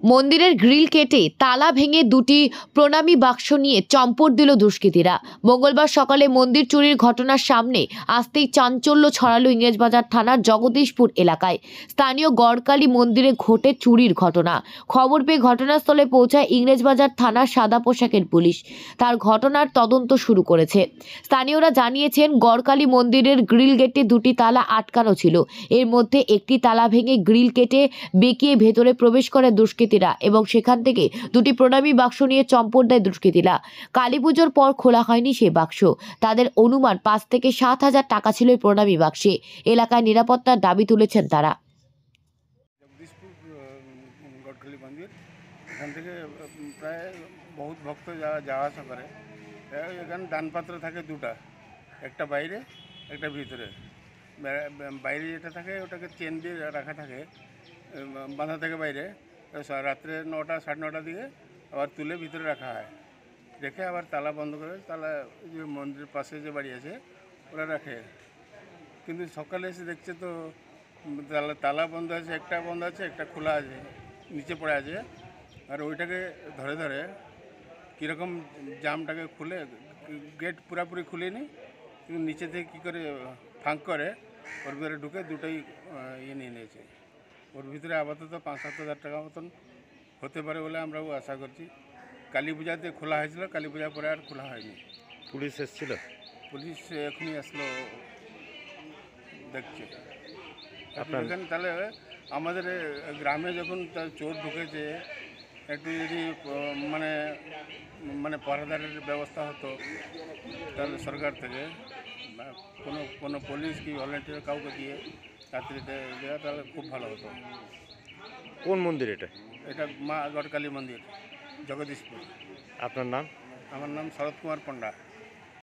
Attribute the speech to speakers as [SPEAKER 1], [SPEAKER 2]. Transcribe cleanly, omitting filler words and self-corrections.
[SPEAKER 1] মন্দিরের গ্রিল কেটে তালা ভেঙে দুটি প্রণামী বাক্স নিয়ে চম্পট দিল দুষ্কৃতীরা। মঙ্গলবার সকালে মন্দির চুরির ঘটনার সামনে আসতেই চাঞ্চল্য ছড়ালো ইংরেজবাজার থানার জগদীশপুর এলাকায়। স্থানীয় গড়কালী মন্দিরে ঘটে চুরির ঘটনা। খবর পেয়ে ঘটনাস্থলে পৌঁছায় ইংরেজবাজার থানার সাদা পোশাকের পুলিশ। তার ঘটনার তদন্ত শুরু করেছে। স্থানীয়রা জানিয়েছেন, গড়কালী মন্দিরের গ্রিল গেটে দুটি তালা আটকানো ছিল। এর মধ্যে একটি তালা ভেঙে গ্রিল কেটে বেঁকিয়ে ভেতরে প্রবেশ করে দুষ্কৃতীরা এবং সেখান থেকে দুটি প্রণামী বাক্স নিয়ে চম্পট দেয় দুষ্কৃতীরা। কালী পুজোর পর খোলা হয়নি সেই বাক্স। তাদের অনুমান 5 থেকে 7,000 টাকা ছিল এই প্রণামী বাক্সে। এলাকায় নিরাপত্তার দাবি তুলেছেন তারা।
[SPEAKER 2] জগদীশপুর গড়কালী মন্দির, এখান থেকে প্রায় বহুত ভক্ত যাওয়া আসা করে। এখানে দানপাত্র থাকে দুটা, একটা বাইরে একটা ভিতরে। বাইরে যেটা থাকে ওটাকে চেন দিয়ে রাখা থাকে, বাঁধা থাকে বাইরে। রাত্রে 9টা 9:30 দিকে আবার তুলে ভিতরে রাখা হয়, রেখে আবার তালা বন্ধ করে, তালা যে মন্দিরের পাশে যে বাড়ি আছে ওরা রাখে। কিন্তু সকালে এসে দেখছে তো তালা বন্ধ আছে, একটা বন্ধ আছে, একটা খোলা আছে, নিচে পড়ে আছে। আর ওইটাকে ধরে ধরে কীরকম জামটাকে খুলে, গেট পুরাপুরি খুলেনি, কিন্তু নিচে থেকে কী করে ফাঁক করে ওর ভিতরে ঢুকে দুটোই নিয়ে নিয়েছে। ওর ভিতরে আপাতত 5-7 হাজার টাকা মতন হতে পারে বলে আমরাও আশা করছি। কালী পূজাতে খোলা হয়েছিল, কালী পূজার পরে আর খোলা হয়নি।
[SPEAKER 3] পুলিশ এসেছিল?
[SPEAKER 2] পুলিশ এখনই আসলো, দেখছে।
[SPEAKER 3] আপনার
[SPEAKER 2] এখানে তাহলে আমাদের গ্রামে যখন চোর ঢুকেছে, একটু যদি মানে মানে পাহারাদারের ব্যবস্থা হতো তাহলে সরকার থেকে কোনো পুলিশ কি ভলেন্টিয়ার কাউকে দিয়ে রাত্রিতে দেওয়া, তাহলে খুব ভালো হতো।
[SPEAKER 3] কোন মন্দির এটা?
[SPEAKER 2] এটা মা গড়কালী মন্দির, জগদীশপুর।
[SPEAKER 3] আপনার নাম?
[SPEAKER 2] আমার নাম শরৎ কুমার পণ্ডা।